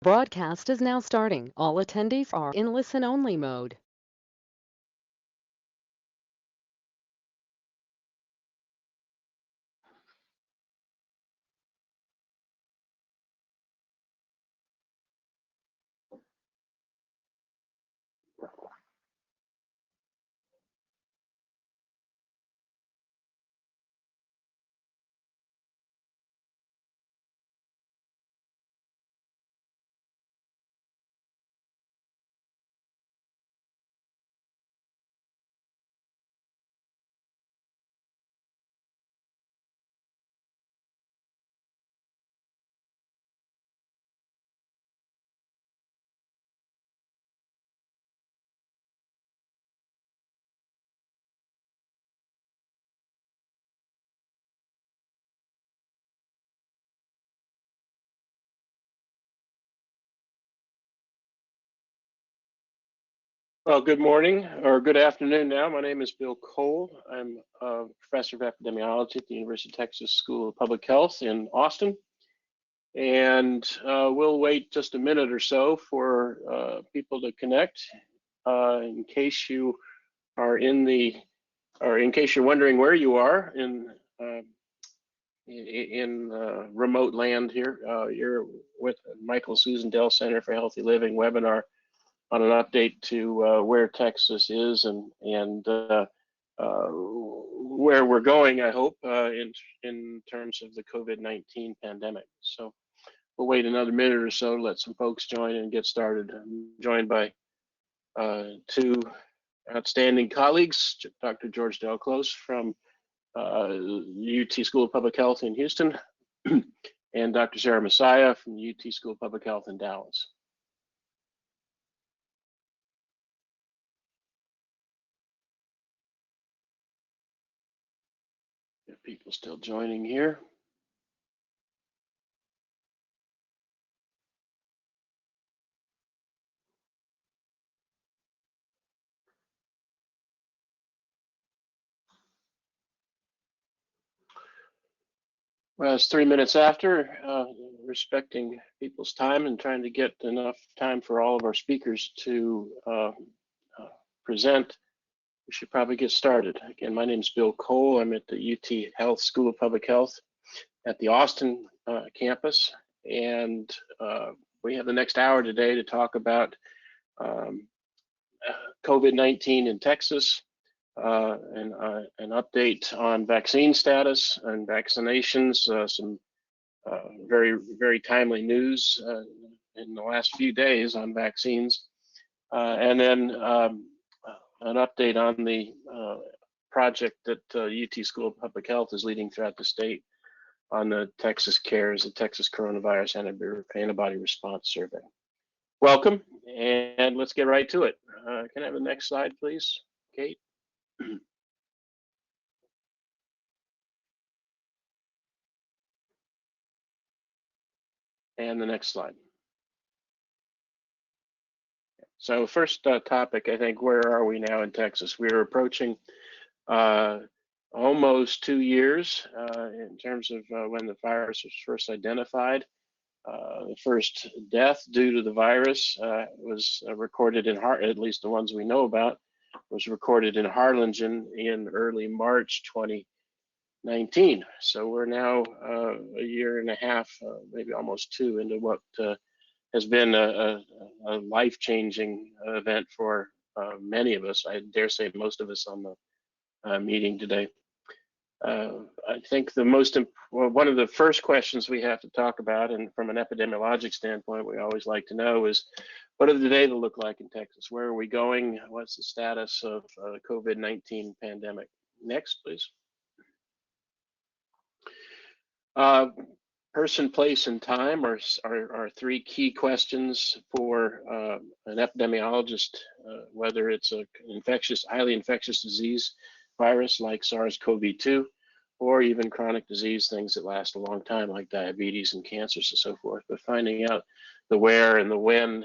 Broadcast is now starting. All attendees are in listen-only mode. Well, good morning or good afternoon now. My name is Bill Kohl. I'm a professor of epidemiology at the University of Texas School of Public Health in Austin. And we'll wait just a minute or so for people to connect. In case you are in case you're wondering where you are in remote land here, you're with Michael Susan Dell Center for Healthy Living webinar on an update to where Texas is and where we're going, I hope, in terms of the COVID-19 pandemic. So we'll wait another minute or so to let some folks join and get started. I'm joined by two outstanding colleagues, Dr. George Delclose from UT School of Public Health in Houston and Dr. Sarah Messiah from the UT School of Public Health in Dallas. People still joining here. Well, it's 3 minutes after, respecting people's time and trying to get enough time for all of our speakers to present. We should probably get started. Again, my name is Bill Kohl. I'm at the UTHealth School of Public Health at the Austin campus. And we have the next hour today to talk about COVID-19 in Texas, and an update on vaccine status and vaccinations, some very, very timely news in the last few days on vaccines, and then an update on the project that UT School of Public Health is leading throughout the state on the Texas CARES, the Texas Coronavirus Antibody Response Survey. Welcome, and let's get right to it. Can I have the next slide, please, Kate? And the next slide. So first topic, I think, where are we now in Texas? We're approaching almost 2 years in terms of when the virus was first identified. The first death due to the virus was recorded in at least the ones we know about, was recorded in Harlingen in early March 2019. So we're now a year and a half, maybe almost two, into what has been a life-changing event for many of us. I dare say most of us on the meeting today. I think one of the first questions we have to talk about, and from an epidemiologic standpoint, we always like to know is, what does the data look like in Texas? Where are we going? What's the status of the COVID-19 pandemic? Next, please. Person, place, and time are three key questions for an epidemiologist, whether it's an highly infectious disease virus like SARS-CoV-2, or even chronic disease, things that last a long time like diabetes and cancers and so forth. But finding out the where and the when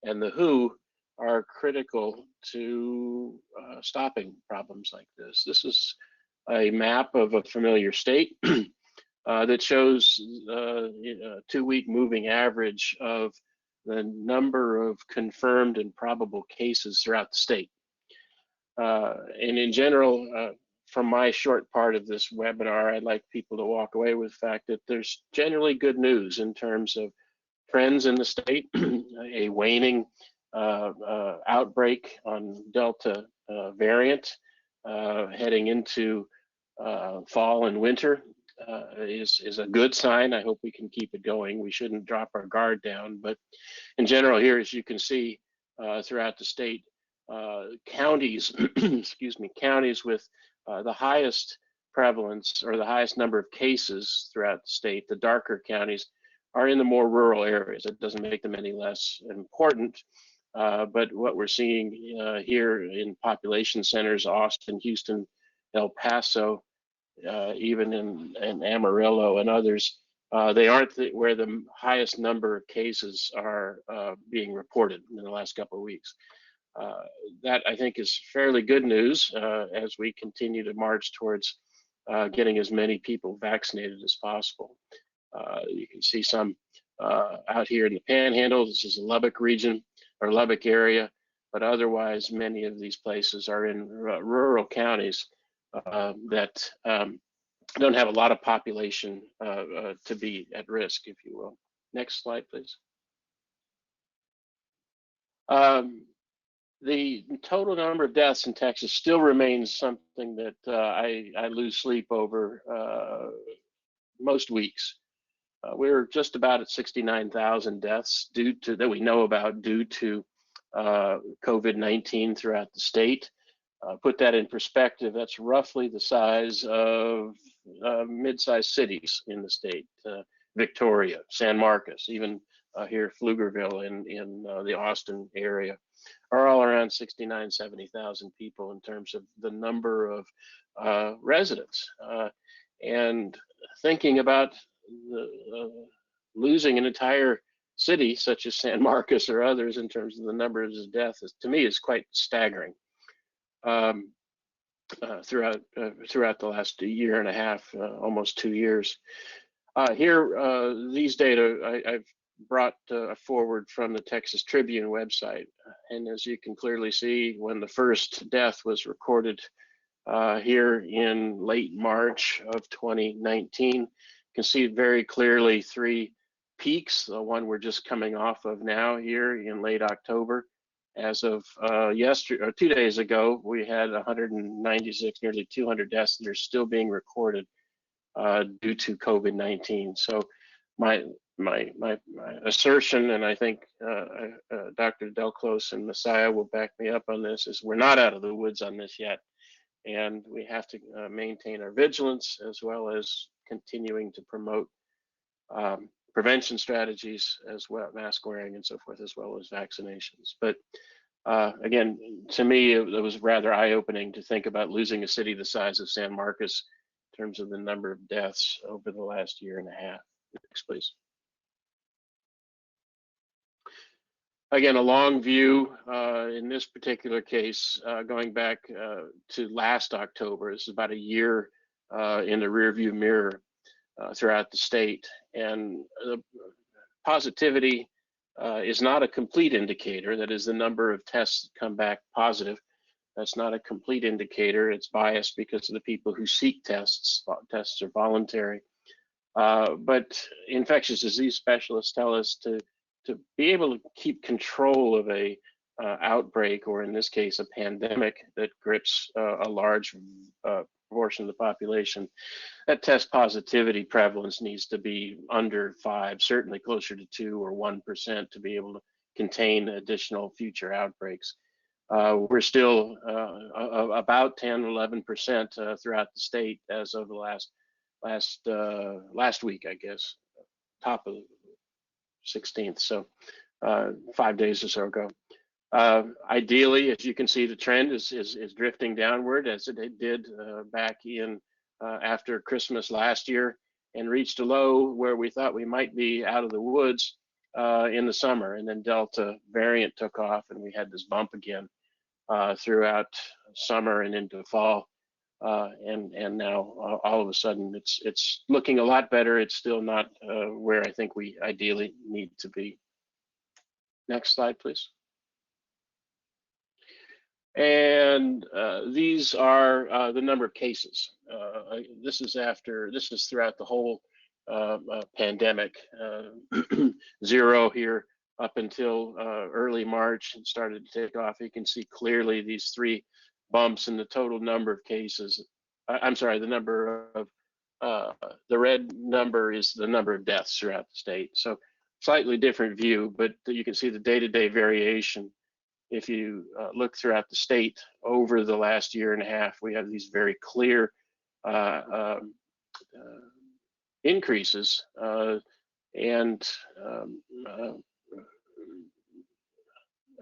and the who are critical to stopping problems like this. This is a map of a familiar state that shows a 2-week moving average of the number of confirmed and probable cases throughout the state. And in general, from my short part of this webinar, I'd like people to walk away with the fact that there's generally good news in terms of trends in the state, a waning outbreak on Delta variant heading into fall and winter is a good sign. I hope we can keep it going. We shouldn't drop our guard down, but in general here, as you can see throughout the state, counties, excuse me, counties with the highest prevalence or the highest number of cases throughout the state, the darker counties, are in the more rural areas. It doesn't make them any less important, but what we're seeing here in population centers, Austin, Houston, El Paso, even in Amarillo and others, they aren't where the highest number of cases are being reported in the last couple of weeks. That I think is fairly good news as we continue to march towards getting as many people vaccinated as possible. You can see some out here in the Panhandle. This is the Lubbock region or Lubbock area, but otherwise many of these places are in rural counties that don't have a lot of population to be at risk, if you will. Next slide, please. The total number of deaths in Texas still remains something that I lose sleep over most weeks. We're just about at 69,000 deaths that we know about due to COVID-19 throughout the state. Put that in perspective, that's roughly the size of mid-sized cities in the state. Victoria, San Marcos, even here Pflugerville in the Austin area are all around 69, 70,000 people in terms of the number of residents. And thinking about losing an entire city such as San Marcos or others in terms of the numbers of deaths, to me is quite staggering. Throughout the last year and a half, almost 2 years. Here, these data I've brought forward from the Texas Tribune website, and as you can clearly see, when the first death was recorded here in late March of 2019, you can see very clearly 3 peaks. The one we're just coming off of now here in late October. As of 2 days ago, we had 196, nearly 200 deaths that are still being recorded due to COVID-19. So my assertion, and I think Dr. Delclos and Messiah will back me up on this, is we're not out of the woods on this yet. And we have to maintain our vigilance as well as continuing to promote prevention strategies as well, mask wearing and so forth, as well as vaccinations. But again, to me, it was rather eye-opening to think about losing a city the size of San Marcos in terms of the number of deaths over the last year and a half. Next, please. Again, a long view in this particular case, going back to last October. This is about a year in the rearview mirror throughout the state. And the positivity is not a complete indicator. That is the number of tests that come back positive. That's not a complete indicator. It's biased because of the people who seek tests. Tests are voluntary. But infectious disease specialists tell us to be able to keep control of a outbreak, or in this case, a pandemic that grips a large proportion of the population, that test positivity prevalence needs to be under 5, certainly closer to 2 or 1% to be able to contain additional future outbreaks. We're still about 10, 11% throughout the state as of the last week, I guess, top of 16th, so 5 days or so ago. Ideally, as you can see, the trend is drifting downward, as it did back in after Christmas last year, and reached a low where we thought we might be out of the woods in the summer, and then Delta variant took off, and we had this bump again throughout summer and into fall, and now all of a sudden it's looking a lot better. It's still not where I think we ideally need to be. Next slide, please. And these are the number of cases. This is throughout the whole pandemic. 0 here up until early March and started to take off. You can see clearly these 3 bumps in the total number of cases. I'm sorry, the number of, the red number is the number of deaths throughout the state. So slightly different view, but you can see the day-to-day variation. If you look throughout the state over the last year and a half, we have these very clear increases, and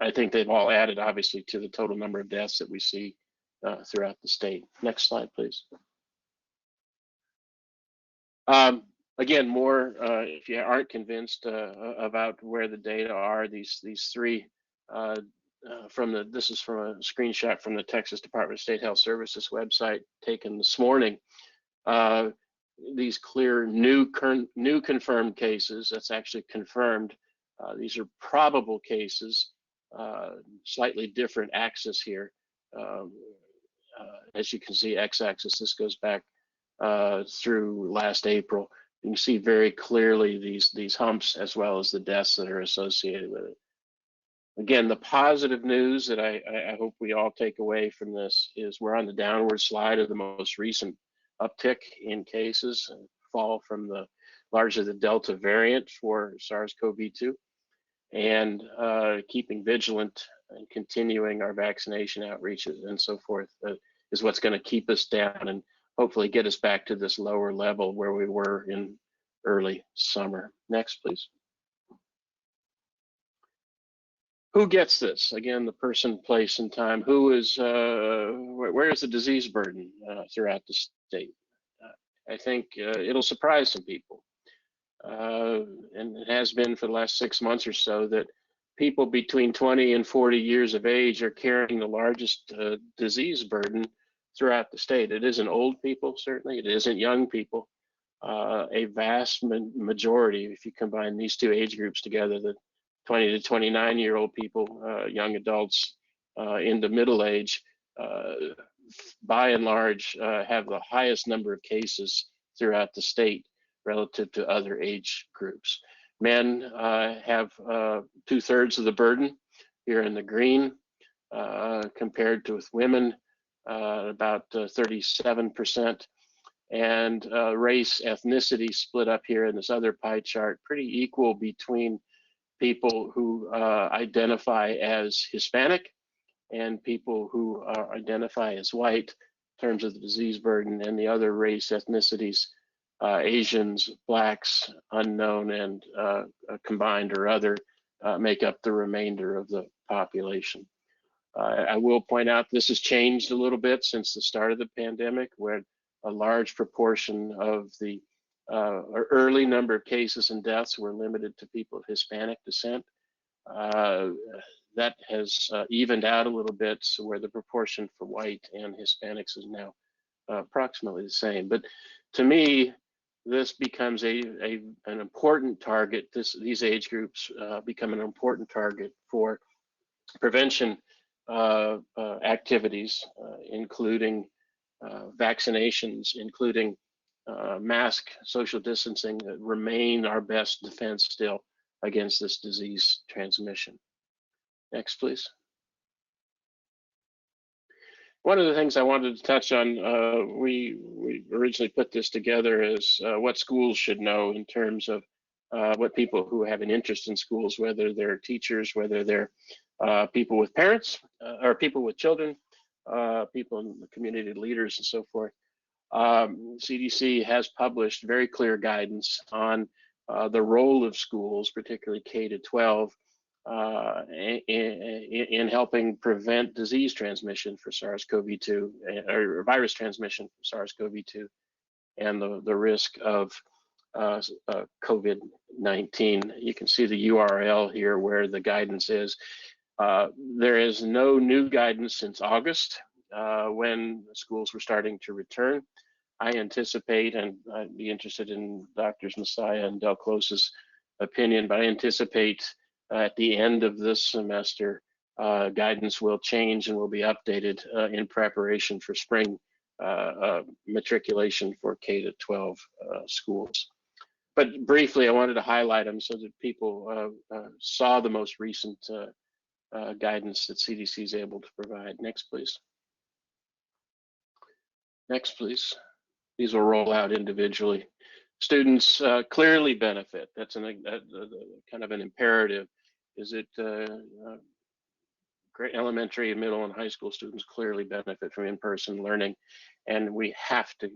I think they've all added, obviously, to the total number of deaths that we see throughout the state. Next slide, please. Again, more if you aren't convinced about where the data are, these 3 this is from a screenshot from the Texas Department of State Health Services website taken this morning. These clear new confirmed cases, that's actually confirmed. These are probable cases, slightly different axis here. As you can see, x-axis, this goes back through last April. You can see very clearly these humps as well as the deaths that are associated with it. Again, the positive news that I hope we all take away from this is we're on the downward slide of the most recent uptick in cases, fall from largely the Delta variant for SARS-CoV-2, and keeping vigilant and continuing our vaccination outreaches and so forth is what's going to keep us down and hopefully get us back to this lower level where we were in early summer. Next, please. Who gets this? Again, the person, place, and time. Who is, where is the disease burden throughout the state? I think it'll surprise some people. And it has been for the last 6 months or so that people between 20 and 40 years of age are carrying the largest disease burden throughout the state. It isn't old people, certainly. It isn't young people. A vast majority, if you combine these 2 age groups together, the 20 to 29-year-old people, young adults into middle age, by and large, have the highest number of cases throughout the state relative to other age groups. Men have 2/3 of the burden here in the green, compared to with women, about 37%. And race, ethnicity split up here in this other pie chart, pretty equal between people who identify as Hispanic and people who identify as white in terms of the disease burden, and the other race ethnicities, Asians, blacks, unknown, and combined or other, make up the remainder of the population. I will point out this has changed a little bit since the start of the pandemic, where a large proportion of the early number of cases and deaths were limited to people of Hispanic descent. That has evened out a little bit, so where the proportion for white and Hispanics is now approximately the same. But to me, this becomes an important target. These age groups become an important target for prevention activities, including vaccinations, including mask, social distancing, that remain our best defense still against this disease transmission. Next, please. One of the things I wanted to touch on, we originally put this together as what schools should know in terms of what people who have an interest in schools, whether they're teachers, whether they're people with parents, or people with children, people in the community leaders and so forth. CDC has published very clear guidance on the role of schools, particularly K to 12, in helping prevent disease transmission for SARS-CoV-2, or virus transmission for SARS-CoV-2, and the risk of COVID-19. You can see the URL here where the guidance is. There is no new guidance since August, when schools were starting to return. I anticipate, and I'd be interested in Drs. Messiah and Del Close's opinion, but I anticipate at the end of this semester, guidance will change and will be updated in preparation for spring matriculation for K-12 schools. But briefly, I wanted to highlight them so that people saw the most recent guidance that CDC is able to provide. Next, please. Next, please. These will roll out individually. Students clearly benefit. That's kind of an imperative. Is it great elementary, middle, and high school students clearly benefit from in-person learning, and we have to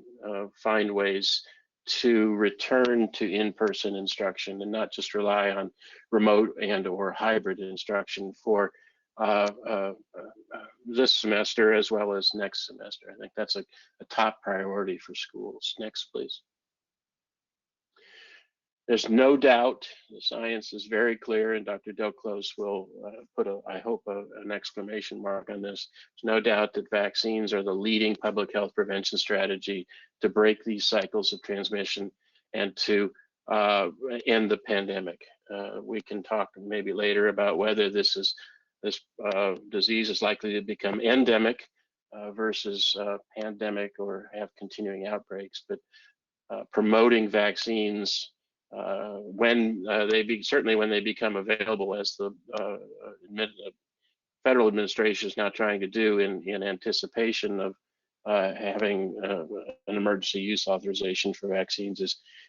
find ways to return to in-person instruction and not just rely on remote and or hybrid instruction for this semester as well as next semester. I think that's a top priority for schools. Next, please. There's no doubt, the science is very clear, and Dr. Delclos will put, I hope, an exclamation mark on this. There's no doubt that vaccines are the leading public health prevention strategy to break these cycles of transmission and to end the pandemic. We can talk maybe later about whether this disease is likely to become endemic versus pandemic or have continuing outbreaks, but promoting vaccines certainly when they become available, as the federal administration is now trying to do in anticipation of having an emergency use authorization for vaccines,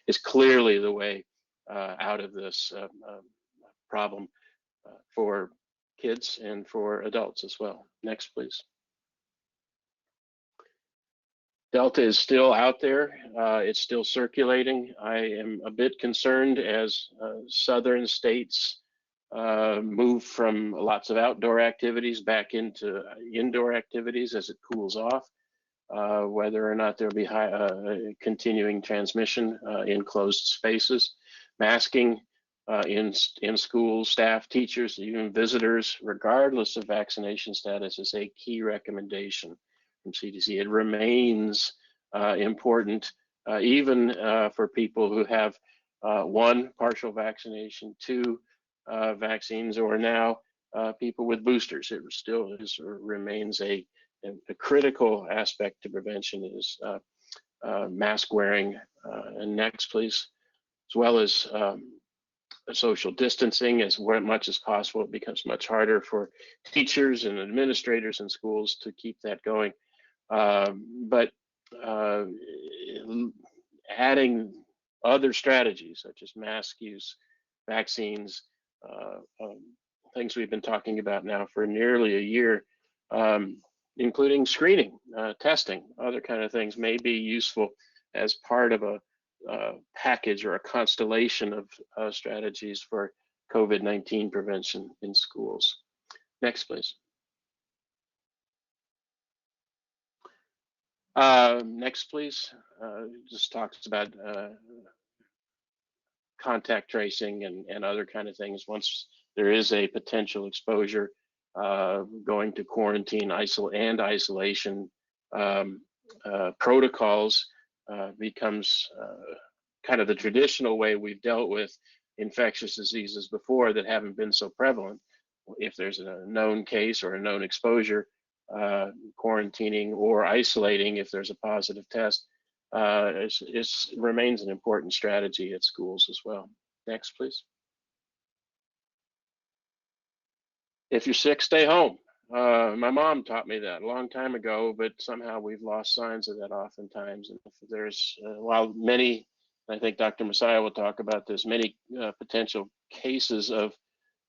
is clearly the way out of this problem for kids and for adults as well. Next, please. Delta is still out there. It's still circulating. I am a bit concerned as southern states move from lots of outdoor activities back into indoor activities as it cools off, whether or not there'll be continuing transmission in closed spaces. Masking in schools, staff, teachers, even visitors, regardless of vaccination status, is a key recommendation from CDC. It remains important, even for people who have one, partial vaccination, two, vaccines, or now people with boosters. It still remains a critical aspect to prevention is mask wearing. And next, please. As well as social distancing as much as possible. It becomes much harder for teachers and administrators in schools to keep that going. But adding other strategies such as mask use, vaccines, things we've been talking about now for nearly a year, including screening, testing, other kind of things may be useful as part of a package or a constellation of strategies for COVID-19 prevention in schools. Next, please. Next, please. Just talks about contact tracing and other kind of things. Once there is a potential exposure, going to quarantine, isolation protocols becomes kind of the traditional way we've dealt with infectious diseases before that haven't been so prevalent. If there's a known case or a known exposure, quarantining or isolating if there's a positive test remains an important strategy at schools as well. Next, please. If you're sick, stay home. My mom taught me that a long time ago, but somehow we've lost signs of that oftentimes. And there's, while many, I think Dr. Messiah will talk about this, many potential cases of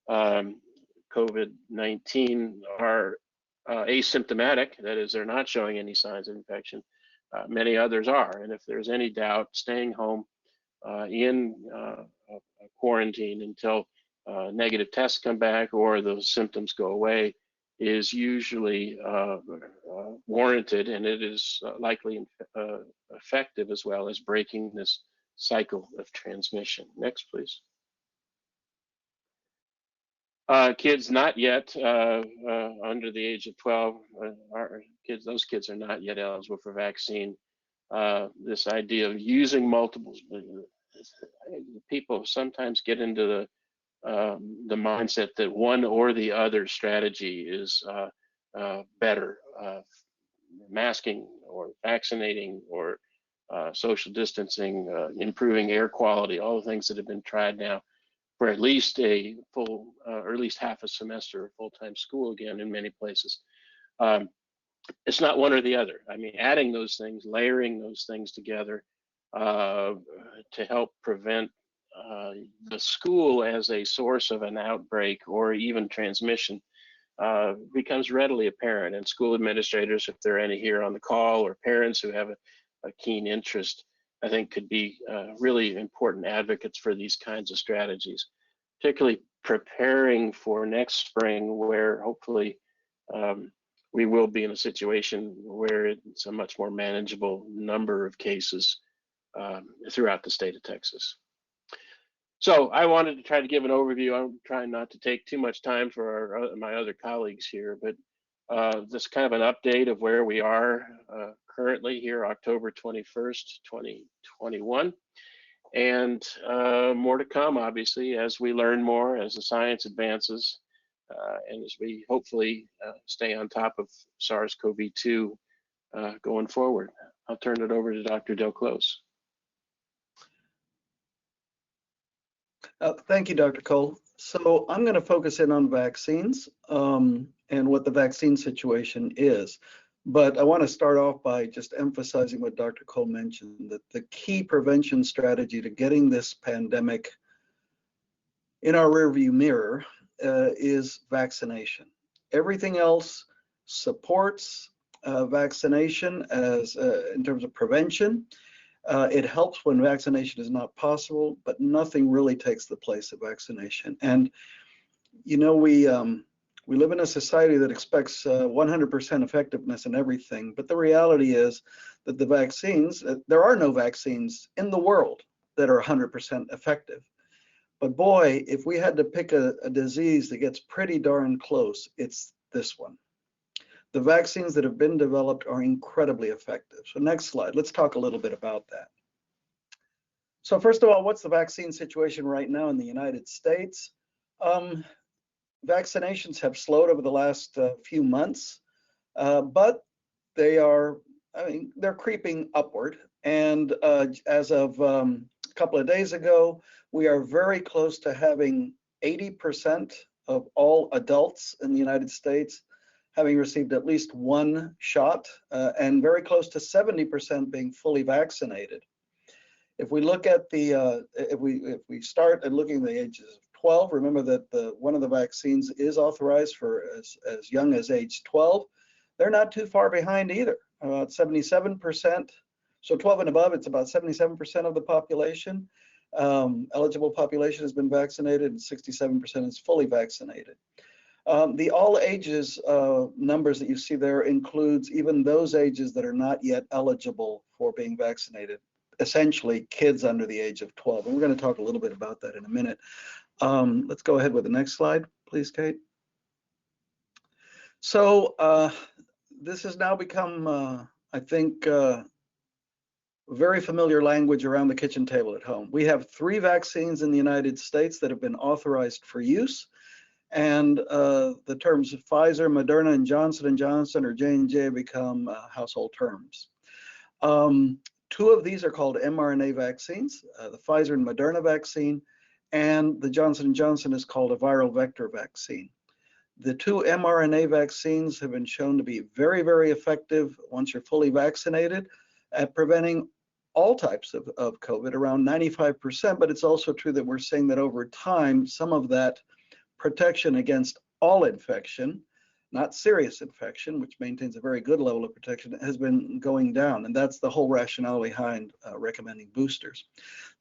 COVID-19 are asymptomatic, that is, they're not showing any signs of infection. Many others are, and if there's any doubt, staying home in quarantine until negative tests come back or those symptoms go away is usually warranted, and it is likely effective as well as breaking this cycle of transmission. Next, please. Kids not yet under the age of 12, those kids are not yet eligible for vaccine. This idea of using multiple, people sometimes get into the mindset that one or the other strategy is better. Masking or vaccinating or social distancing, improving air quality, all the things that have been tried now for at least a full, or at least half a semester of full-time school again in many places. It's not one or the other. I mean, adding those things, layering those things together to help prevent the school as a source of an outbreak or even transmission becomes readily apparent. And school administrators, if there are any here on the call, or parents who have a keen interest, I think could be really important advocates for these kinds of strategies, particularly preparing for next spring, where hopefully we will be in a situation where it's a much more manageable number of cases throughout the state of Texas. So I wanted to try to give an overview. I'm trying not to take too much time for my other colleagues here, but this kind of an update of where we are currently here, October 21st, 2021. And more to come, obviously, as we learn more, as the science advances, and as we hopefully stay on top of SARS-CoV-2 going forward. I'll turn it over to Dr. Del Close. Thank you, Dr. Kohl. So I'm going to focus in on vaccines and what the vaccine situation is. But I want to start off by just emphasizing what Dr. Kohl mentioned, that the key prevention strategy to getting this pandemic in our rearview mirror is vaccination. Everything else supports vaccination as in terms of prevention. It helps when vaccination is not possible, but nothing really takes the place of vaccination. And you know, we live in a society that expects 100% effectiveness in everything, but the reality is that the vaccines, there are no vaccines in the world that are 100% effective. But boy, if we had to pick a disease that gets pretty darn close, it's this one. The vaccines that have been developed are incredibly effective. So next slide, let's talk a little bit about that. So first of all, what's the vaccine situation right now in the United States? Vaccinations have slowed over the last few months, but they are, they're creeping upward. And as of a couple of days ago, we are very close to having 80% of all adults in the United States having received at least one shot, and very close to 70% being fully vaccinated. If we look at the, if we start at looking at the ages of 12, remember that one of the vaccines is authorized for as young as age 12. They're not too far behind either, about 77%. So 12 and above, it's about 77% of the population. Eligible population has been vaccinated, and 67% is fully vaccinated. The all ages numbers that you see there includes even those ages that are not yet eligible for being vaccinated, essentially kids under the age of 12. And we're going to talk a little bit about that in a minute. Let's go ahead with the next slide, please, Kate. So this has now become, I think, very familiar language around the kitchen table at home. We have 3 vaccines in the United States that have been authorized for use. And the terms of Pfizer, Moderna, and Johnson & Johnson or J&J have become household terms. 2 of these are called mRNA vaccines, the Pfizer and Moderna vaccine, and the Johnson & Johnson is called a viral vector vaccine. The 2 mRNA vaccines have been shown to be very, very effective once you're fully vaccinated at preventing all types of COVID, around 95%, but it's also true that we're seeing that over time, some of that protection against all infection, not serious infection, which maintains a very good level of protection, has been going down. And that's the whole rationale behind recommending boosters.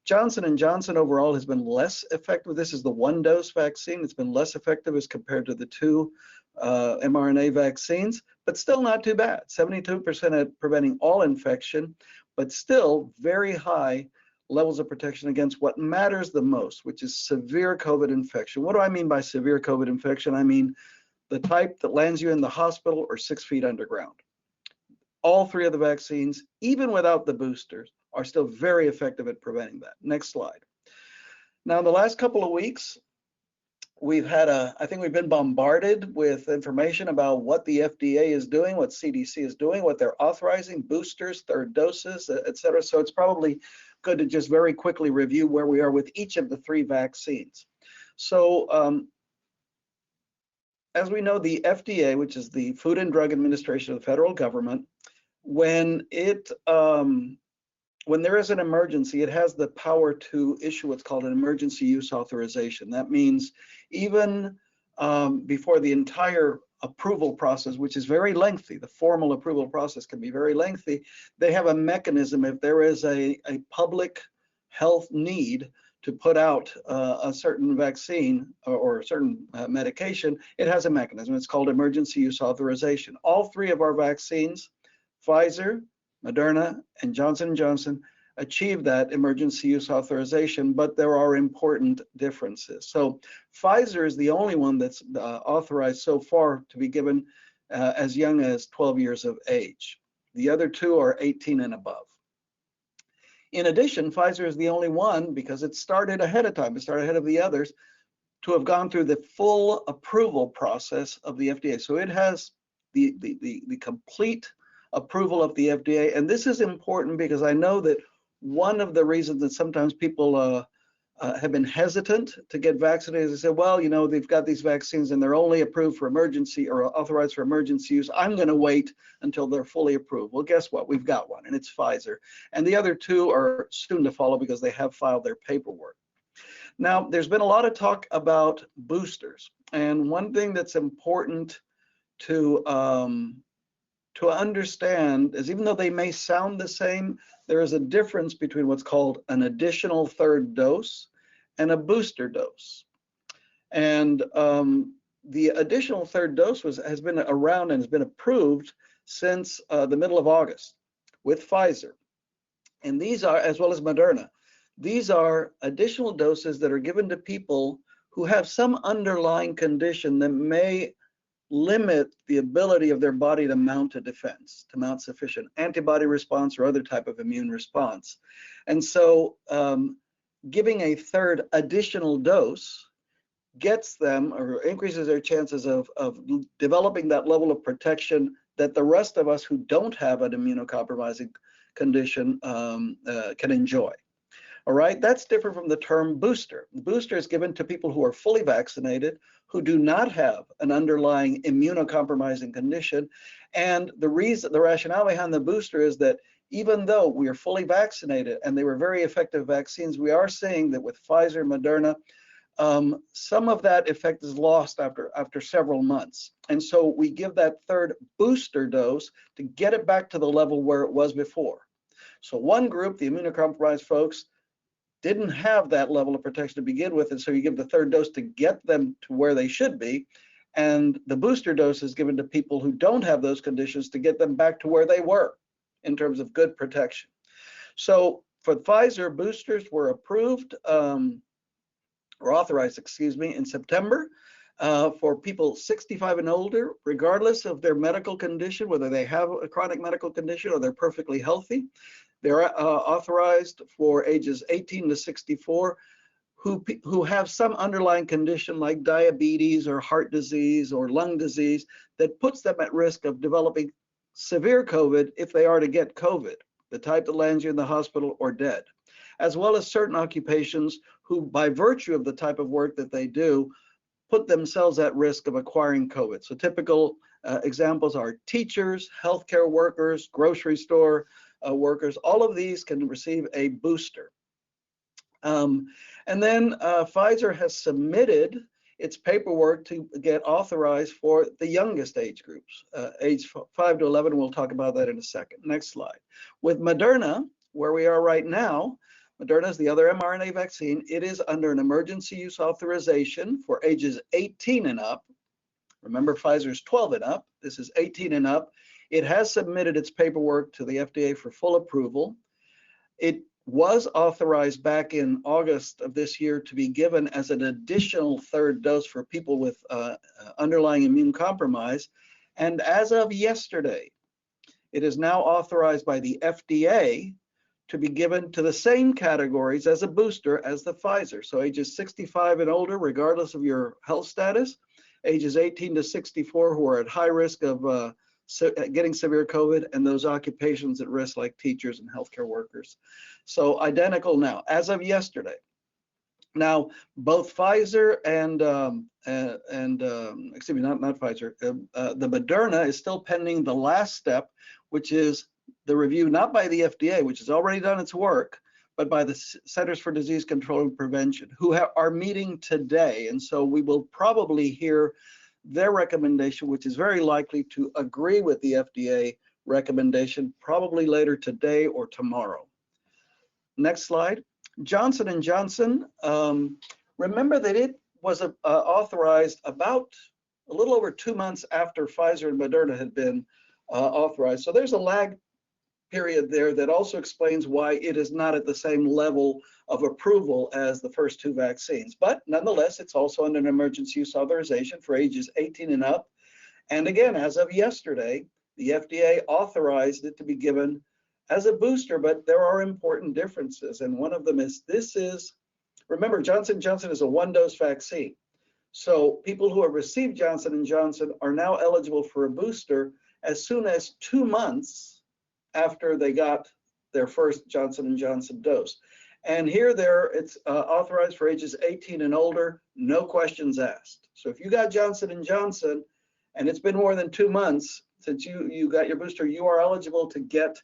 Johnson & Johnson overall has been less effective. This is the 1-dose vaccine. It's been less effective as compared to the 2 mRNA vaccines, but still not too bad. 72% at preventing all infection, but still very high levels of protection against what matters the most, which is severe COVID infection. What do I mean by severe COVID infection? I mean the type that lands you in the hospital or 6 feet underground. All 3 of the vaccines, even without the boosters, are still very effective at preventing that. Next slide. Now, in the last couple of weeks, I think we've been bombarded with information about what the FDA is doing, what CDC is doing, what they're authorizing, boosters, third doses, et cetera. So it's probably good to just very quickly review where we are with each of the three vaccines. So as we know, the FDA, which is the Food and Drug Administration of the federal government, when there is an emergency, it has the power to issue what's called an emergency use authorization. That means even before the entire approval process, which is very lengthy, the formal approval process can be very lengthy, they have a mechanism if there is a public health need to put out a certain vaccine or a certain medication, it has a mechanism. It's called emergency use authorization. All three of our vaccines, Pfizer, Moderna, and Johnson & Johnson, achieve that emergency use authorization, but there are important differences. So Pfizer is the only one that's authorized so far to be given as young as 12 years of age. The other two are 18 and above. In addition, Pfizer is the only one, because it started ahead of time, it started ahead of the others, to have gone through the full approval process of the FDA. So it has the complete approval of the FDA. And this is important because I know that one of the reasons that sometimes people have been hesitant to get vaccinated is they say, well, you know, they've got these vaccines and they're only approved for emergency or authorized for emergency use. I'm going to wait until they're fully approved. Well, guess what? We've got one, and it's Pfizer. And the other two are soon to follow because they have filed their paperwork. Now, there's been a lot of talk about boosters. And one thing that's important to understand is, even though they may sound the same, there is a difference between what's called an additional third dose and a booster dose. And the additional third dose has been around and has been approved since the middle of August with Pfizer. And these are, as well as Moderna, these are additional doses that are given to people who have some underlying condition that may limit the ability of their body to mount a defense, to mount sufficient antibody response or other type of immune response. And so giving a third additional dose gets them, or increases their chances of developing that level of protection that the rest of us who don't have an immunocompromising condition can enjoy. All right, that's different from the term booster. The booster is given to people who are fully vaccinated, who do not have an underlying immunocompromising condition. And the rationale behind the booster is that even though we are fully vaccinated and they were very effective vaccines, we are seeing that with Pfizer, Moderna, some of that effect is lost after several months. And so we give that third booster dose to get it back to the level where it was before. So one group, the immunocompromised folks, didn't have that level of protection to begin with, and so you give the third dose to get them to where they should be, and the booster dose is given to people who don't have those conditions to get them back to where they were in terms of good protection. So for Pfizer, boosters were approved, or authorized, excuse me, in September for people 65 and older, regardless of their medical condition, whether they have a chronic medical condition or they're perfectly healthy. They're authorized for ages 18 to 64 who have some underlying condition like diabetes or heart disease or lung disease that puts them at risk of developing severe COVID if they are to get COVID, the type that lands you in the hospital or dead, as well as certain occupations who, by virtue of the type of work that they do, put themselves at risk of acquiring COVID. So typical examples are teachers, healthcare workers, grocery store workers. All of these can receive a booster. And then Pfizer has submitted its paperwork to get authorized for the youngest age groups, age 5 to 11. We'll talk about that in a second. Next slide. With Moderna, where we are right now, Moderna is the other mRNA vaccine. It is under an emergency use authorization for ages 18 and up. Remember, Pfizer's 12 and up. This is 18 and up. It has submitted its paperwork to the FDA for full approval. It was authorized back in August of this year to be given as an additional third dose for people with underlying immune compromise. And as of yesterday, it is now authorized by the FDA to be given to the same categories as a booster as the Pfizer. So ages 65 and older, regardless of your health status, ages 18 to 64 who are at high risk of getting severe COVID, and those occupations at risk like teachers and healthcare workers. So identical now, as of yesterday. Now, both Pfizer and excuse me, not Pfizer, the Moderna is still pending the last step, which is the review not by the FDA, which has already done its work, but by the Centers for Disease Control and Prevention, who are meeting today. And so we will probably hear their recommendation, which is very likely to agree with the FDA recommendation, probably later today or tomorrow. Next slide. Johnson & Johnson, remember that it was authorized about a little over 2 months after Pfizer and Moderna had been authorized. So there's a lag period there that also explains why it is not at the same level of approval as the first two vaccines. But nonetheless, it's also under an emergency use authorization for ages 18 and up. And again, as of yesterday, the FDA authorized it to be given as a booster, but there are important differences. And one of them is remember, Johnson & Johnson is a one-dose vaccine. So people who have received Johnson & Johnson are now eligible for a booster as soon as 2 months after they got their first Johnson & Johnson dose. And here it's authorized for ages 18 and older, no questions asked. So if you got Johnson & Johnson and it's been more than 2 months since you got your booster, you are eligible to get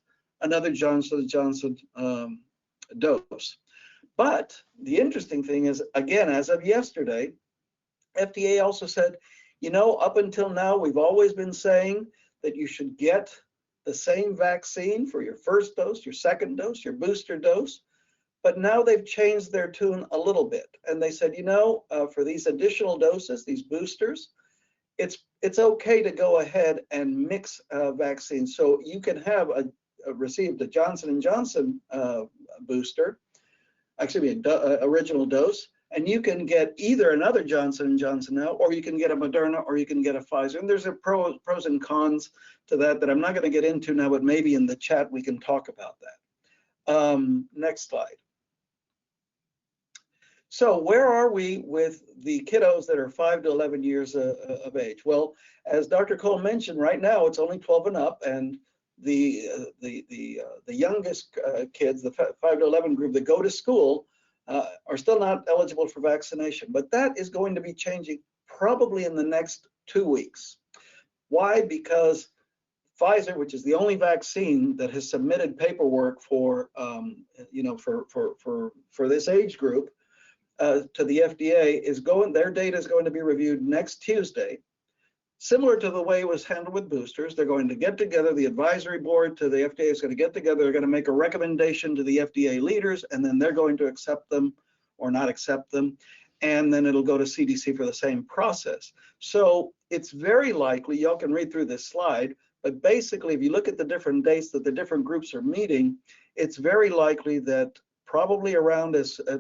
another Johnson & Johnson dose. But the interesting thing is, again, as of yesterday, FDA also said, you know, up until now, we've always been saying that you should get the same vaccine for your first dose, your second dose, your booster dose. But now they've changed their tune a little bit. And they said, you know, for these additional doses, these boosters, it's okay to go ahead and mix vaccines. So you can have received a Johnson & Johnson booster, actually original dose, and you can get either another Johnson & Johnson now, or you can get a Moderna, or you can get a Pfizer. And there's pros and cons to that I'm not going to get into now, but maybe in the chat we can talk about that. Next slide. So where are we with the kiddos that are 5 to 11 years of age? Well, as Dr. Kohl mentioned, right now it's only 12 and up, and the youngest kids, the 5 to 11 group that go to school, are still not eligible for vaccination. But that is going to be changing probably in the next 2 weeks. Why? Because Pfizer, which is the only vaccine that has submitted paperwork for for this age group to the FDA, their data is going to be reviewed next Tuesday. Similar to the way it was handled with boosters, they're going to get together, the advisory board to the FDA is going to get together, they're going to make a recommendation to the FDA leaders, and then they're going to accept them or not accept them, and then it'll go to CDC for the same process. So it's very likely, y'all can read through this slide, but basically if you look at the different dates that the different groups are meeting, it's very likely that probably around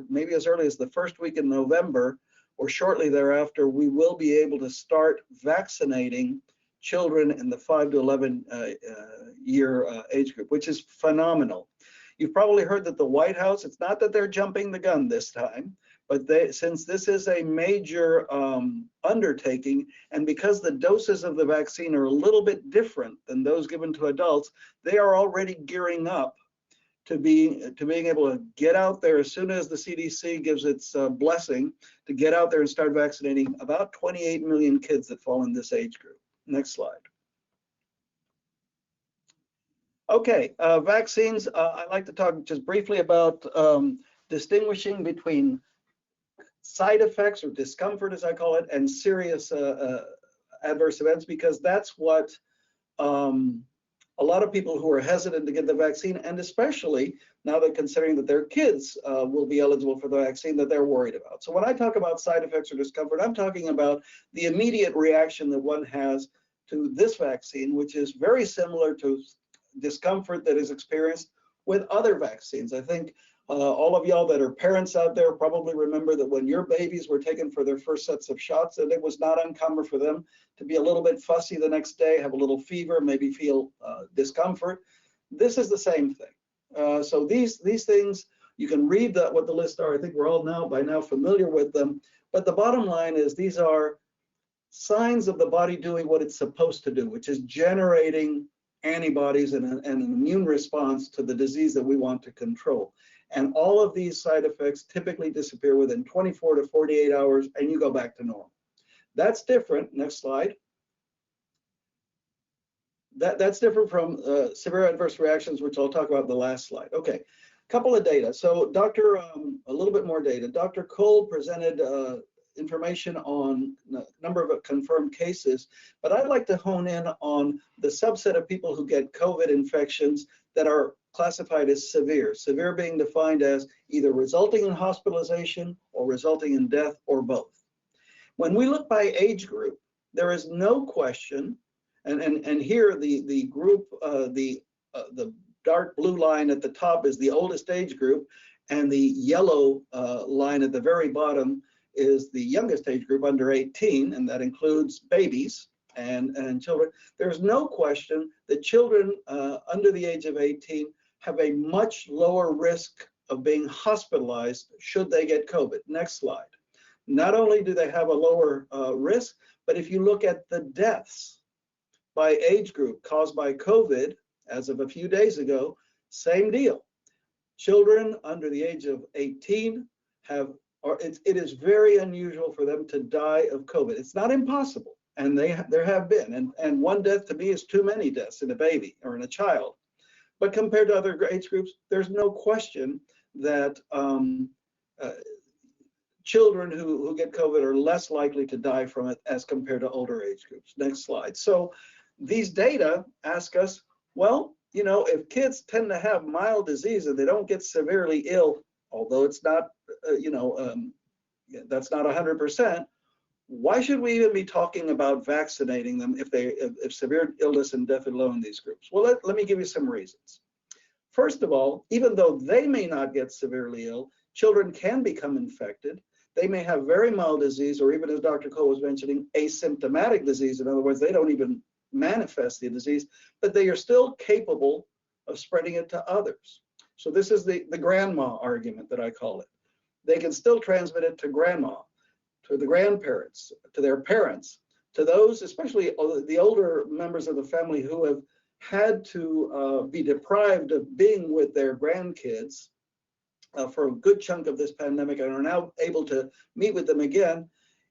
maybe as early as the first week in November, or shortly thereafter, we will be able to start vaccinating children in the 5 to 11 year age group, which is phenomenal. You've probably heard that the White House, it's not that they're jumping the gun this time, but since this is a major undertaking, and because the doses of the vaccine are a little bit different than those given to adults, they are already gearing up to being able to get out there as soon as the CDC gives its blessing to get out there and start vaccinating about 28 million kids that fall in this age group. Next slide. Okay, vaccines. I'd like to talk just briefly about distinguishing between side effects or discomfort, as I call it, and serious adverse events, because that's what a lot of people who are hesitant to get the vaccine, and especially now they're considering that their kids will be eligible for the vaccine, that they're worried about. So when I talk about side effects or discomfort, I'm talking about the immediate reaction that one has to this vaccine, which is very similar to discomfort that is experienced with other vaccines. I think all of y'all that are parents out there probably remember that when your babies were taken for their first sets of shots, and it was not uncommon for them to be a little bit fussy the next day, have a little fever, maybe feel discomfort. This is the same thing. So these things, you can read what the lists are. I think we're all by now familiar with them. But the bottom line is these are signs of the body doing what it's supposed to do, which is generating antibodies and an immune response to the disease that we want to control. And all of these side effects typically disappear within 24 to 48 hours, and you go back to normal. That's different. Next slide. That's different from severe adverse reactions, which I'll talk about in the last slide. Okay, couple of data. So a little bit more data. Dr. Kohl presented information on the number of confirmed cases, but I'd like to hone in on the subset of people who get COVID infections that are classified as severe. Severe being defined as either resulting in hospitalization or resulting in death or both. When we look by age group, there is no question, and here the group, the dark blue line at the top is the oldest age group, and the yellow line at the very bottom is the youngest age group, under 18, and that includes babies and children. There's no question that children under the age of 18 have a much lower risk of being hospitalized should they get COVID. Next slide. Not only do they have a lower risk, but if you look at the deaths by age group caused by COVID, as of a few days ago, same deal. Children under the age of 18 it is very unusual for them to die of COVID. It's not impossible, and there have been, and one death to me is too many deaths in a baby or in a child. But compared to other age groups, there's no question that children who get COVID are less likely to die from it as compared to older age groups. Next slide. So these data ask us, well, you know, if kids tend to have mild disease and they don't get severely ill, although it's not, that's not 100%, why should we even be talking about vaccinating them if severe illness and death are low in these groups? Well, let me give you some reasons. First of all, even though they may not get severely ill, children can become infected. They may have very mild disease, or even, as Dr. Kohl was mentioning, asymptomatic disease. In other words, they don't even manifest the disease, but they are still capable of spreading it to others. So this is the grandma argument that I call it. They can still transmit it to grandma, to the grandparents, to their parents, to those, especially the older members of the family who have had to be deprived of being with their grandkids for a good chunk of this pandemic and are now able to meet with them again.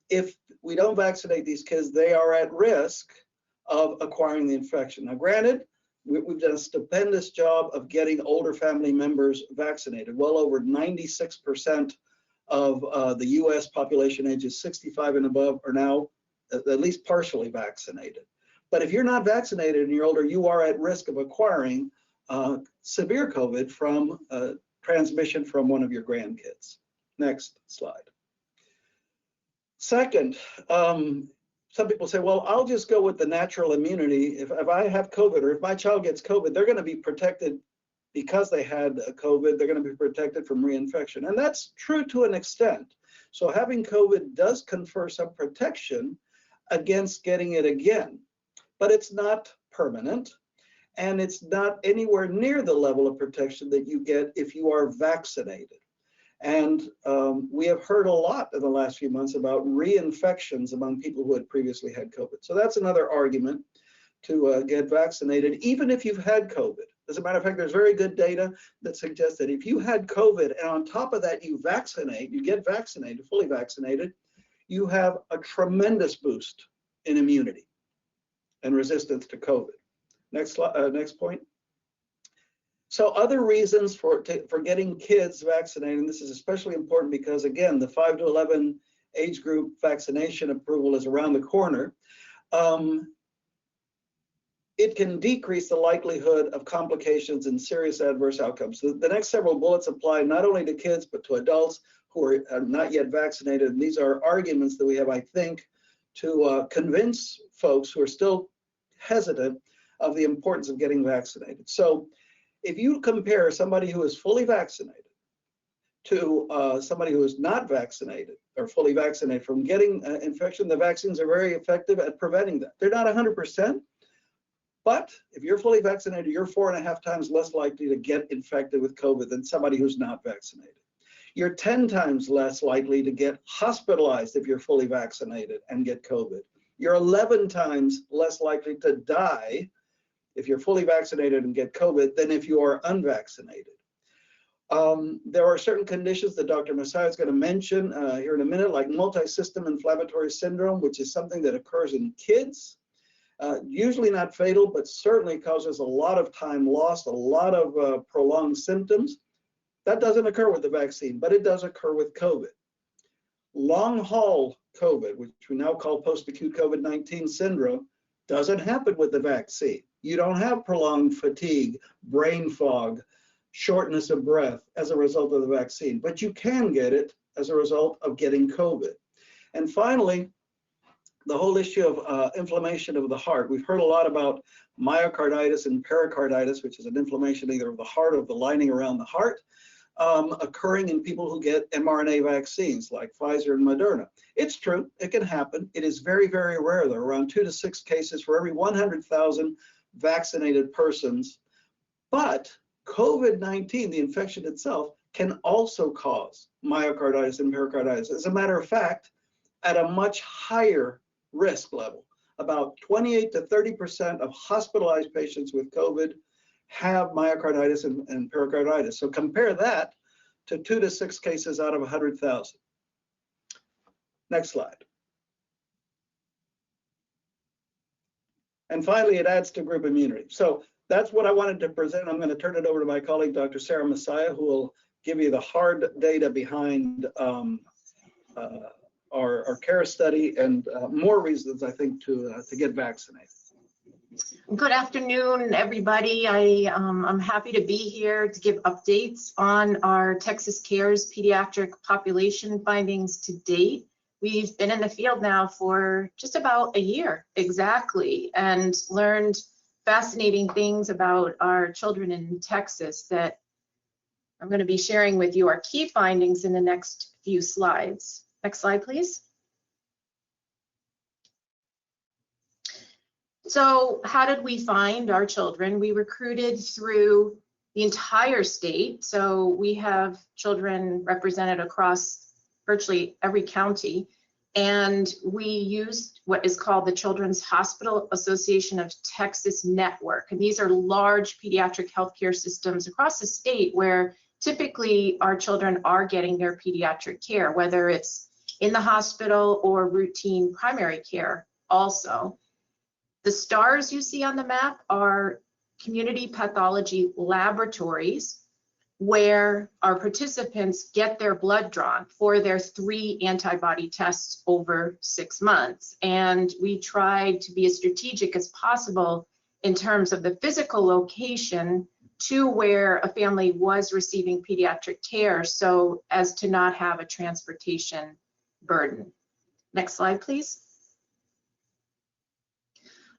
If we don't vaccinate these kids, they are at risk of acquiring the infection. Now, granted, we've done a stupendous job of getting older family members vaccinated. Well over 96% of the US population ages 65 and above are now at least partially vaccinated. But if you're not vaccinated and you're older, you are at risk of acquiring severe COVID from transmission from one of your grandkids. Next slide. Second, some people say, well, I'll just go with the natural immunity. If I have COVID, or if my child gets COVID, they're going to be protected because they had COVID. They're going to be protected from reinfection. And that's true to an extent. So having COVID does confer some protection against getting it again, but it's not permanent. And it's not anywhere near the level of protection that you get if you are vaccinated. And we have heard a lot in the last few months about reinfections among people who had previously had COVID. So that's another argument to get vaccinated, even if you've had COVID. As a matter of fact, there's very good data that suggests that if you had COVID and on top of that you get vaccinated, fully vaccinated, you have a tremendous boost in immunity and resistance to COVID. Next slide, next point. So other reasons for getting kids vaccinated, and this is especially important because, again, the 5 to 11 age group vaccination approval is around the corner. It can decrease the likelihood of complications and serious adverse outcomes. So the next several bullets apply not only to kids, but to adults who are not yet vaccinated. And these are arguments that we have, I think, to convince folks who are still hesitant of the importance of getting vaccinated. So if you compare somebody who is fully vaccinated to somebody who is not vaccinated or fully vaccinated from getting infection, the vaccines are very effective at preventing that. They're not 100%, But if you're fully vaccinated, you're 4.5 times less likely to get infected with COVID than somebody who's not vaccinated. You're 10 times less likely to get hospitalized if you're fully vaccinated and get COVID. You're 11 times less likely to die if you're fully vaccinated and get COVID than if you are unvaccinated. There are certain conditions that Dr. Messiah is going to mention here in a minute, like multi-system inflammatory syndrome, which is something that occurs in kids. Usually not fatal, but certainly causes a lot of time lost, a lot of prolonged symptoms. That doesn't occur with the vaccine, but it does occur with COVID. Long haul COVID, which we now call post-acute COVID-19 syndrome, doesn't happen with the vaccine. You don't have prolonged fatigue, brain fog, shortness of breath as a result of the vaccine, but you can get it as a result of getting COVID. And finally, the whole issue of inflammation of the heart. We've heard a lot about myocarditis and pericarditis, which is an inflammation either of the heart or the lining around the heart, occurring in people who get mRNA vaccines like Pfizer and Moderna. It's true, it can happen. It is very, very rare. There are around 2 to 6 cases for every 100,000 vaccinated persons. But COVID-19, the infection itself, can also cause myocarditis and pericarditis. As a matter of fact, at a much higher risk level. About 28 to 30% of hospitalized patients with COVID have myocarditis and pericarditis. So compare that to 2 to 6 cases out of 100,000. Next slide. And finally, it adds to group immunity. So that's what I wanted to present. I'm going to turn it over to my colleague, Dr. Sarah Messiah, who will give you the hard data behind our CARE study and more reasons, I think, to get vaccinated. Good afternoon, everybody. I'm happy to be here to give updates on our Texas CARES pediatric population findings to date. We've been in the field now for just about a year exactly and learned fascinating things about our children in Texas that I'm going to be sharing with you our key findings in the next few slides. Next slide, please. So how did we find our children? We recruited through the entire state. So we have children represented across virtually every county. And we used what is called the Children's Hospital Association of Texas Network. And these are large pediatric healthcare systems across the state where typically our children are getting their pediatric care, whether it's in the hospital or routine primary care also. The stars you see on the map are community pathology laboratories where our participants get their blood drawn for their 3 antibody tests over 6 months. And we tried to be as strategic as possible in terms of the physical location to where a family was receiving pediatric care so as to not have a transportation burden. Next slide, please.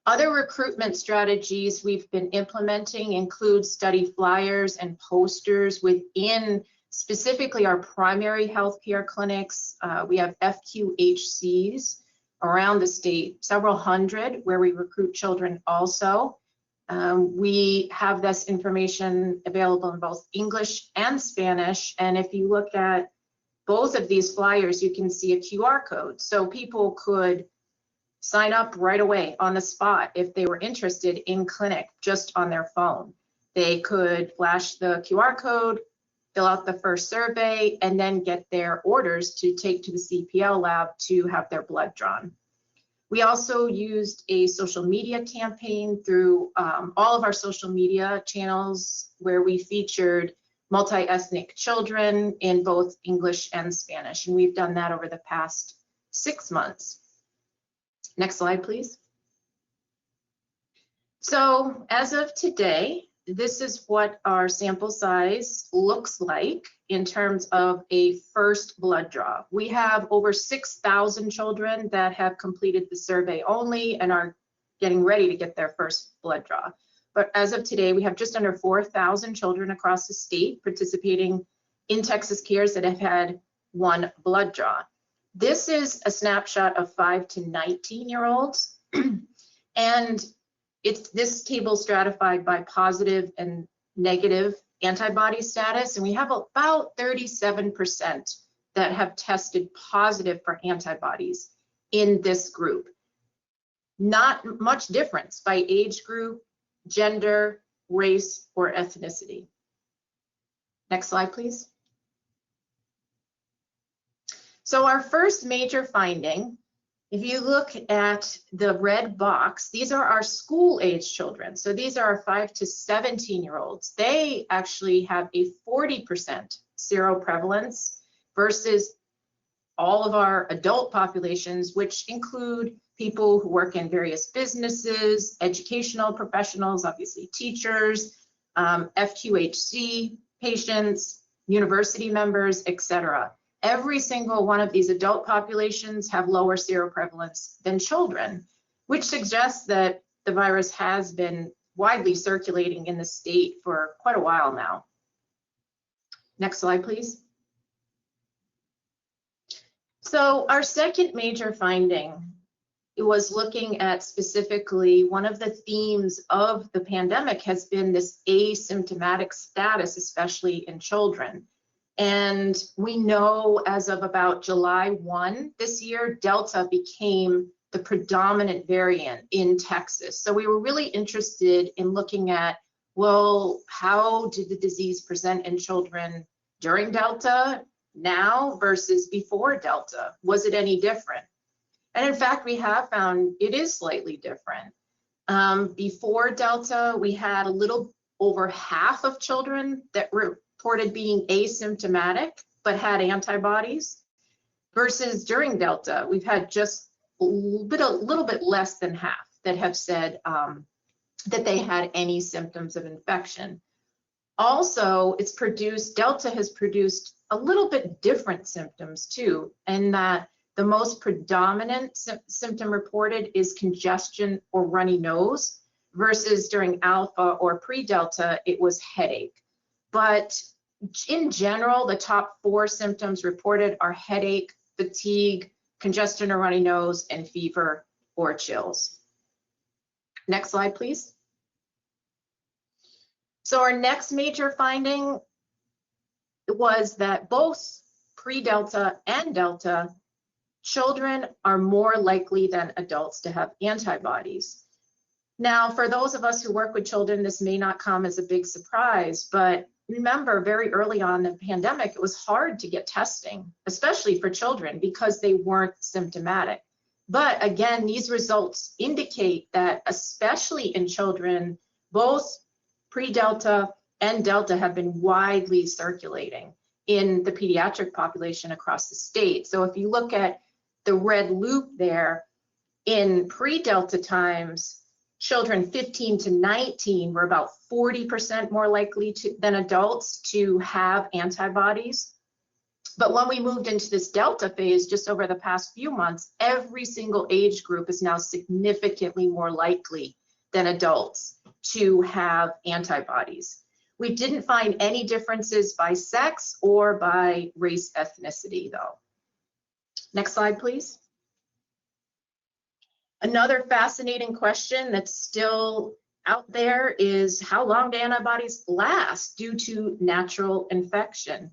Other recruitment strategies we've been implementing include study flyers and posters within specifically our primary healthcare clinics. We have FQHCs around the state, several hundred, where we recruit children also. We have this information available in both English and Spanish. And if you look at both of these flyers, you can see a QR code. So people could sign up right away on the spot if they were interested in clinic just on their phone. They could flash the QR code, fill out the first survey, and then get their orders to take to the CPL lab to have their blood drawn. We also used a social media campaign through all of our social media channels where we featured multi-ethnic children in both English and Spanish. And we've done that over the past 6 months. Next slide, please. So as of today, this is what our sample size looks like in terms of a first blood draw. We have over 6,000 children that have completed the survey only and are getting ready to get their first blood draw. But as of today, we have just under 4,000 children across the state participating in Texas CARES that have had 1 blood draw. This is a snapshot of 5 to 19-year-olds. And this table is stratified by positive and negative antibody status, and we have about 37% that have tested positive for antibodies in this group. Not much difference by age group, gender, race, or ethnicity. Next slide, please. So our first major finding, if you look at the red box, these are our school-age children. So these are our 5 to 17-year-olds. They actually have a 40% seroprevalence versus all of our adult populations, which include people who work in various businesses, educational professionals, obviously teachers, FQHC patients, university members, etc. Every single one of these adult populations have lower seroprevalence than children, which suggests that the virus has been widely circulating in the state for quite a while now. Next slide, please. So our second major finding was looking at specifically one of the themes of the pandemic has been this asymptomatic status, especially in children. And we know as of about July 1 this year, Delta became the predominant variant in Texas. So we were really interested in looking at, well, how did the disease present in children during Delta, now versus before Delta? Was it any different? And in fact, we have found it is slightly different. Before Delta, we had a little over half of children that reported being asymptomatic but had antibodies, versus during Delta, we've had just a little bit less than half that have said that they had any symptoms of infection. Also, Delta has produced a little bit different symptoms too, in that the most predominant symptom reported is congestion or runny nose, versus during Alpha or pre-Delta, it was headache. But in general, the top 4 symptoms reported are headache, fatigue, congestion or runny nose, and fever or chills. Next slide, please. So our next major finding was that both pre-Delta and Delta, children are more likely than adults to have antibodies. Now, for those of us who work with children, this may not come as a big surprise, but remember, very early on in the pandemic, it was hard to get testing, especially for children, because they weren't symptomatic. But again, these results indicate that, especially in children, both pre-Delta and Delta have been widely circulating in the pediatric population across the state. So if you look at the red loop there, in pre-Delta times, children 15 to 19 were about 40% more likely than adults to have antibodies. But when we moved into this Delta phase just over the past few months, every single age group is now significantly more likely than adults to have antibodies. We didn't find any differences by sex or by race ethnicity, though. Next slide, please. Another fascinating question that's still out there is, how long do antibodies last due to natural infection?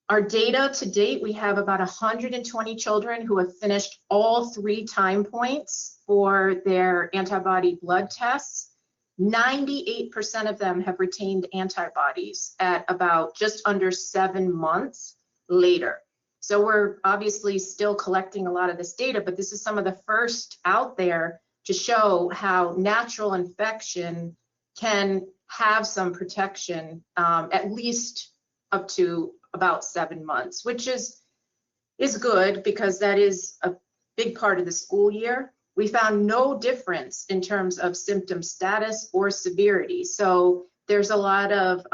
Our data to date, we have about 120 children who have finished all 3 time points for their antibody blood tests. 98% of them have retained antibodies at about just under 7 months later. So we're obviously still collecting a lot of this data, but this is some of the first out there to show how natural infection can have some protection, at least up to about 7 months, which is good because that is a big part of the school year. We found no difference in terms of symptom status or severity. So there's a lot of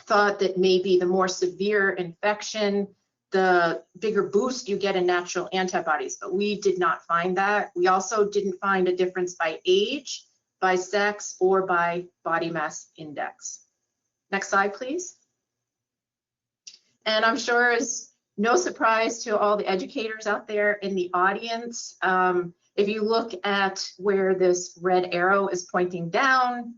thought that maybe the more severe infection, the bigger boost you get in natural antibodies, but we did not find that. We also didn't find a difference by age, by sex, or by body mass index. Next slide, please. And I'm sure it's no surprise to all the educators out there in the audience. If you look at where this red arrow is pointing down,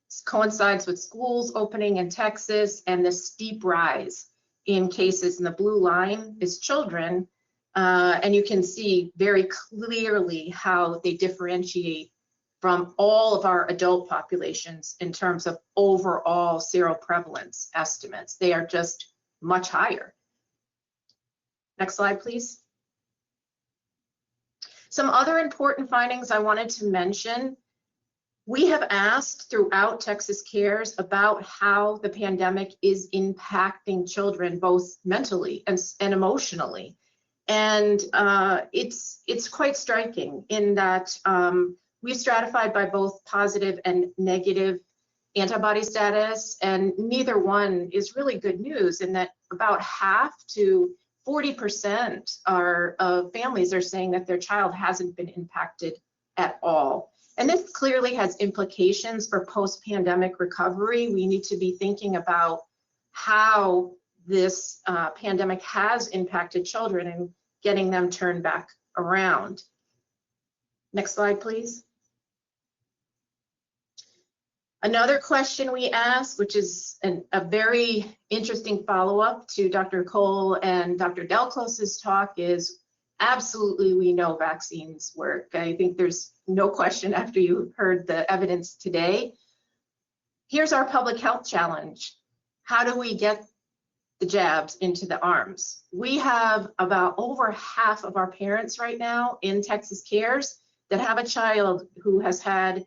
it coincides with schools opening in Texas and the steep rise in cases. And the blue line is children. And you can see very clearly how they differentiate from all of our adult populations in terms of overall seroprevalence estimates. They are just much higher. Next slide, please. Some other important findings I wanted to mention. We have asked throughout Texas Cares about how the pandemic is impacting children, both mentally and emotionally. And it's quite striking in that we've stratified by both positive and negative antibody status, and neither one is really good news in that about half to 40% of families are saying that their child hasn't been impacted at all. And this clearly has implications for post-pandemic recovery. We need to be thinking about how this pandemic has impacted children and getting them turned back around. Next slide, please. Another question we asked, which is a very interesting follow-up to Dr. Kohl and Dr. Delclos's talk, is absolutely we know vaccines work. I think there's no question after you heard the evidence today. Here's our public health challenge. How do we get the jabs into the arms? We have about over half of our parents right now in Texas Cares that have a child who has had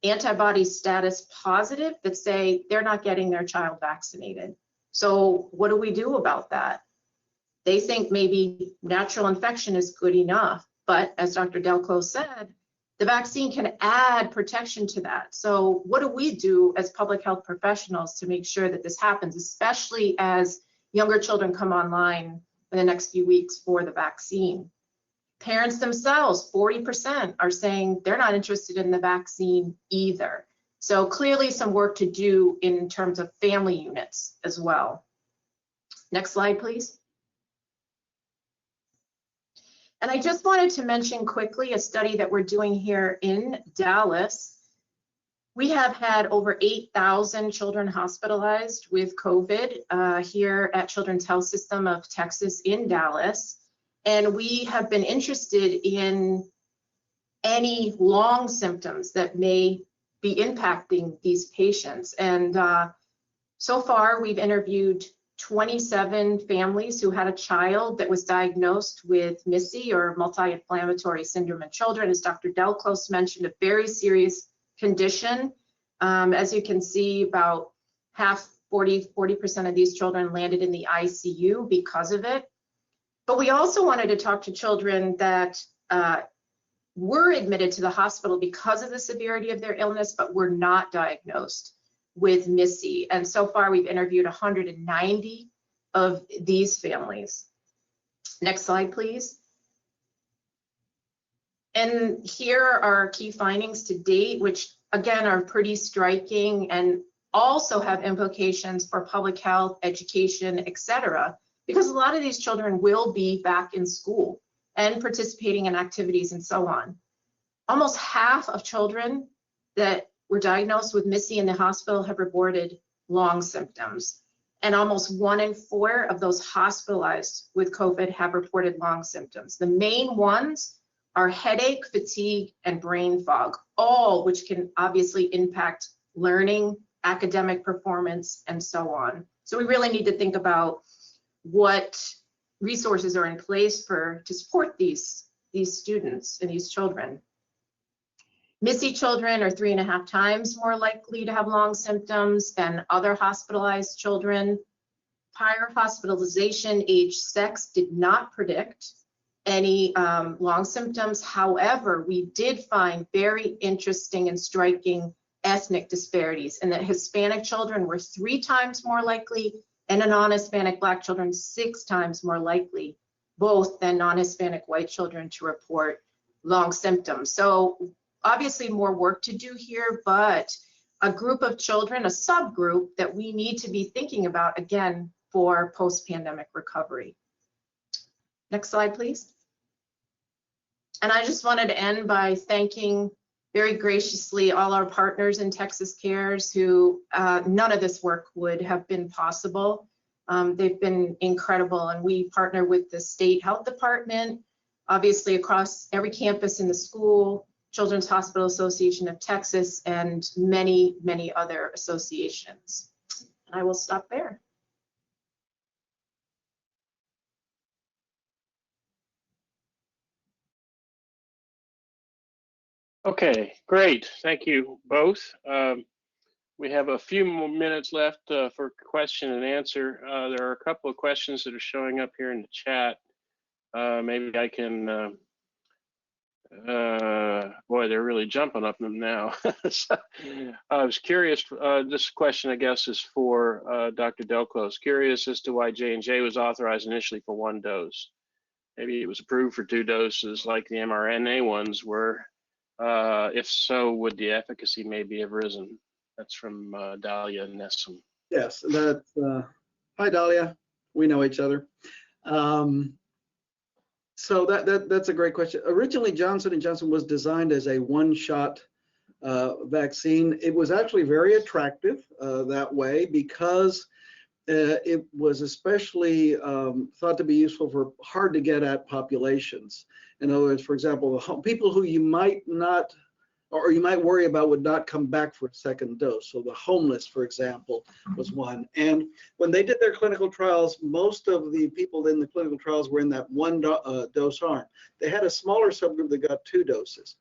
antibody status positive that say they're not getting their child vaccinated. So what do we do about that? They think maybe natural infection is good enough, but as Dr. Delclos said, the vaccine can add protection to that. So what do we do as public health professionals to make sure that this happens, especially as younger children come online in the next few weeks for the vaccine? Parents themselves, 40% are saying they're not interested in the vaccine either. So clearly some work to do in terms of family units as well. Next slide, please. And I just wanted to mention quickly a study that we're doing here in Dallas. We have had over 8,000 children hospitalized with COVID here at Children's Health System of Texas in Dallas. And we have been interested in any long symptoms that may be impacting these patients. And so far, we've interviewed 27 families who had a child that was diagnosed with MIS-C, or multi-inflammatory syndrome in children. As Dr. Delclos mentioned, a very serious condition. As you can see, about half, 40% of these children landed in the ICU because of it. But we also wanted to talk to children that were admitted to the hospital because of the severity of their illness, but were not diagnosed with MIS-C. And so far, we've interviewed 190 of these families. Next slide, please. And here are our key findings to date, which again are pretty striking and also have implications for public health, education, et cetera, because a lot of these children will be back in school and participating in activities and so on. Almost half of children that were diagnosed with MIS-C in the hospital have reported long symptoms. And almost 1 in 4 of those hospitalized with COVID have reported long symptoms. The main ones are headache, fatigue, and brain fog, all which can obviously impact learning, academic performance, and so on. So we really need to think about what resources are in place to support these students and these children. MIS-C children are 3.5 times more likely to have long symptoms than other hospitalized children. Prior hospitalization, age, sex did not predict any long symptoms. However, we did find very interesting and striking ethnic disparities, and that Hispanic children were 3 times more likely, and non-Hispanic Black children 6 times more likely, both than non-Hispanic white children, to report long symptoms. So obviously more work to do here, but a group of children, a subgroup that we need to be thinking about again for post-pandemic recovery. Next slide, please. And I just wanted to end by thanking very graciously all our partners in Texas Cares who none of this work would have been possible. They've been incredible, and we partner with the state health department, obviously across every campus in the school, Children's Hospital Association of Texas, and many, many other associations. And I will stop there. Okay, great. Thank you both. We have a few more minutes left for question and answer. There are a couple of questions that are showing up here in the chat. Maybe I can, boy, they're really jumping up them now. So, I was curious, this question I guess is for Dr. Delclos. Curious as to why J&J was authorized initially for 1 dose. Maybe it was approved for 2 doses like the mRNA ones were. If so, would the efficacy maybe have risen? That's from Dahlia Nessum. Yes, that's, hi Dahlia, we know each other. So that's a great question. Originally, Johnson & Johnson was designed as a one-shot vaccine. It was actually very attractive that way because it was especially thought to be useful for hard to get at populations. In other words, for example, people who you might not, or you might worry about would not come back for a second dose. So the homeless, for example, was one. And when they did their clinical trials, most of the people in the clinical trials were in that 1 dose arm. They had a smaller subgroup that got 2 doses.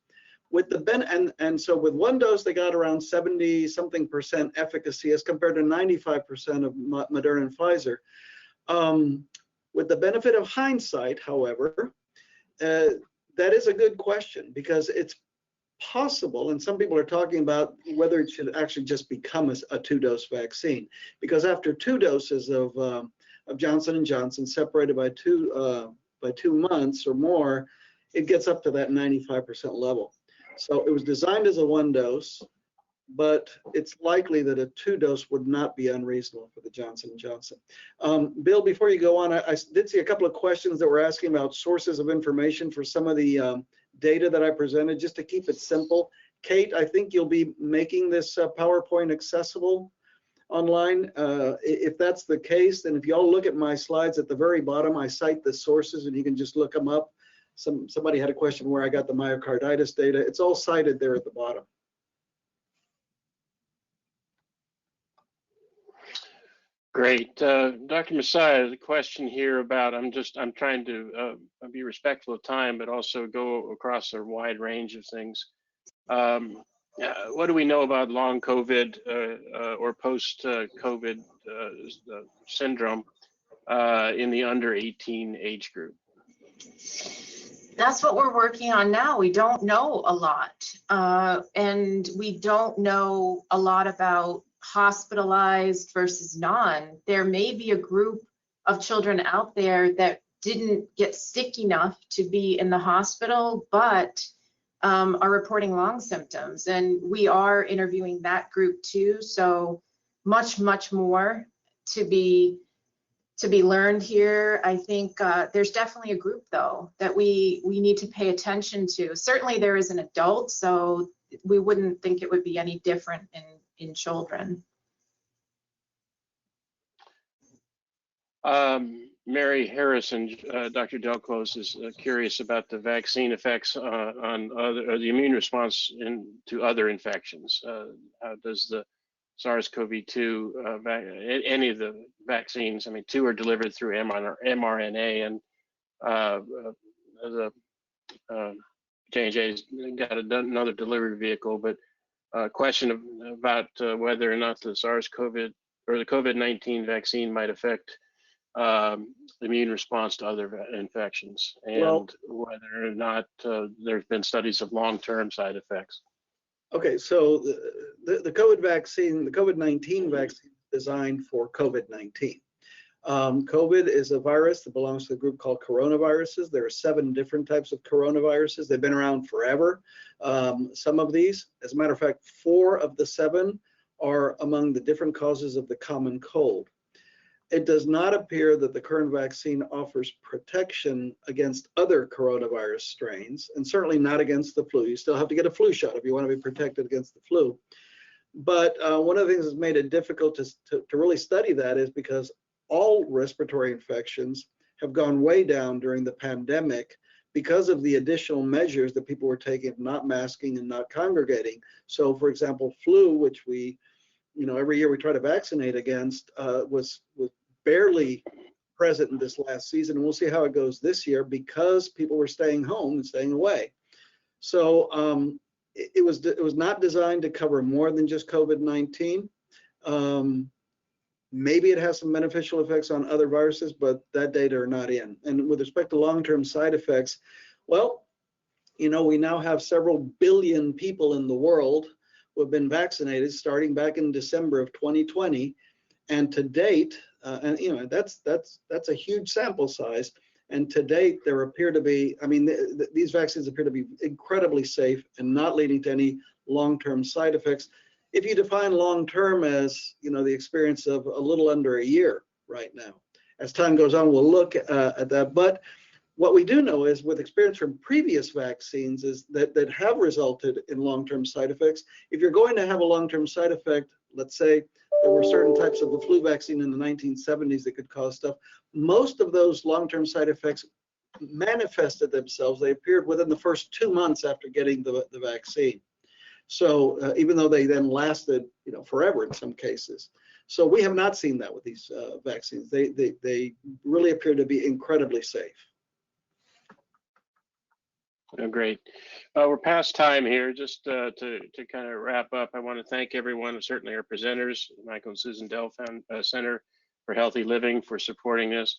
With the and so with 1 dose, they got around 70-something% efficacy as compared to 95% of Moderna and Pfizer. With the benefit of hindsight, however, that is a good question because it's possible, and some people are talking about whether it should actually just become a 2-dose vaccine, because after 2 doses of Johnson & Johnson separated by 2 months or more, it gets up to that 95% level. So it was designed as a 1 dose, but it's likely that a 2-dose would not be unreasonable for the Johnson & Johnson. Bill, before you go on, I did see a couple of questions that were asking about sources of information for some of the data that I presented, just to keep it simple. Kate, I think you'll be making this PowerPoint accessible online. If that's the case, then if you all look at my slides at the very bottom, I cite the sources and you can just look them up. Somebody had a question where I got the myocarditis data. It's all cited there at the bottom. Great. Dr. Messiah, the question here about, I'm trying to be respectful of time, but also go across a wide range of things. What do we know about long COVID or post-COVID syndrome in the under 18 age group? That's what we're working on now. We don't know a lot. And we don't know a lot about hospitalized versus non. There may be a group of children out there that didn't get sick enough to be in the hospital, but are reporting lung symptoms. And we are interviewing that group too. So much, much more to be learned here. I think there's definitely a group though that we need to pay attention to. Certainly there is an adult, so we wouldn't think it would be any different in children. Mary Harrison, Dr. Delclos is curious about the vaccine effects on the immune response to other infections. How does the SARS-CoV-2, any of the vaccines, I mean, 2 are delivered through mRNA, and the J&J's got another delivery vehicle, but a question about whether or not the SARS-CoV or the COVID-19 vaccine might affect immune response to other infections, and whether or not there's been studies of long-term side effects. Okay, so the COVID vaccine, the COVID-19 vaccine is designed for COVID-19. COVID is a virus that belongs to a group called coronaviruses. There are 7 different types of coronaviruses. They've been around forever. Some of these, as a matter of fact, 4 of the 7 are among the different causes of the common cold. it does not appear that the current vaccine offers protection against other coronavirus strains, and certainly not against the flu. You still have to get a flu shot if you want to be protected against the flu. But one of the things that's made it difficult to really study that is because all respiratory infections have gone way down during the pandemic because of the additional measures that people were taking, not masking and not congregating. So for example, flu, which we, every year we try to vaccinate against, was barely present in this last season. And we'll see how it goes this year because people were staying home and staying away. So it was not designed to cover more than just COVID-19. Maybe it has some beneficial effects on other viruses, but that data are not in. And with respect to long-term side effects, well, we now have several billion people in the world who have been vaccinated starting back in December of 2020. And to date, and that's a huge sample size. And to date, there appear to be, these vaccines appear to be incredibly safe and not leading to any long-term side effects. If you define long-term as, the experience of a little under a year right now. As time goes on, we'll look at that. But what we do know is with experience from previous vaccines is that have resulted in long-term side effects. If you're going to have a long-term side effect, let's say there were certain types of the flu vaccine in the 1970s that could cause stuff. Most of those long-term side effects manifested themselves. They appeared within the first 2 months after getting the vaccine. So even though they then lasted, forever in some cases. So we have not seen that with these vaccines. They really appear to be incredibly safe. Oh, great. We're past time here. Just to kind of wrap up, I want to thank everyone, certainly our presenters, Michael and Susan Dell Center for Healthy Living, for supporting this.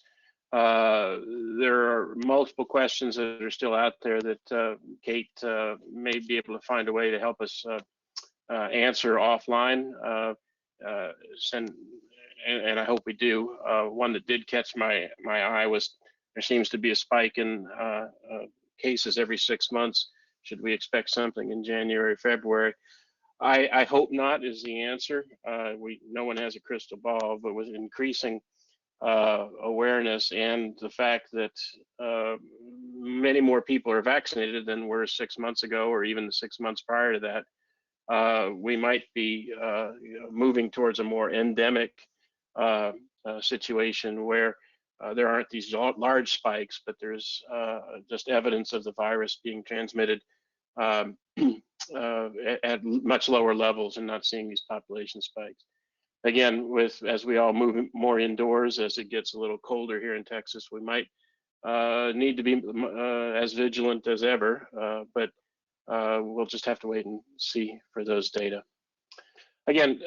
There are multiple questions that are still out there that Kate may be able to find a way to help us answer offline. And I hope we do. One that did catch my eye was there seems to be a spike in cases every 6 months. Should we expect something in January, February? I hope not is the answer. No one has a crystal ball, but with increasing awareness and the fact that many more people are vaccinated than were 6 months ago, or even the 6 months prior to that, we might be moving towards a more endemic situation where there aren't these large spikes, but there's just evidence of the virus being transmitted at much lower levels and not seeing these population spikes. Again, as we all move more indoors, as it gets a little colder here in Texas, we might need to be as vigilant as ever, but we'll just have to wait and see for those data. Again,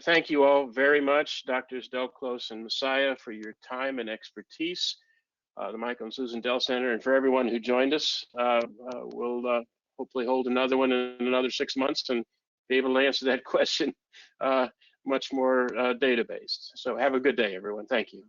thank you all very much, Drs. Delclos and Messiah, for your time and expertise, the Michael and Susan Dell Center, and for everyone who joined us. We'll hopefully hold another one in another 6 months and be able to answer that question much more data-based. So have a good day, everyone. Thank you.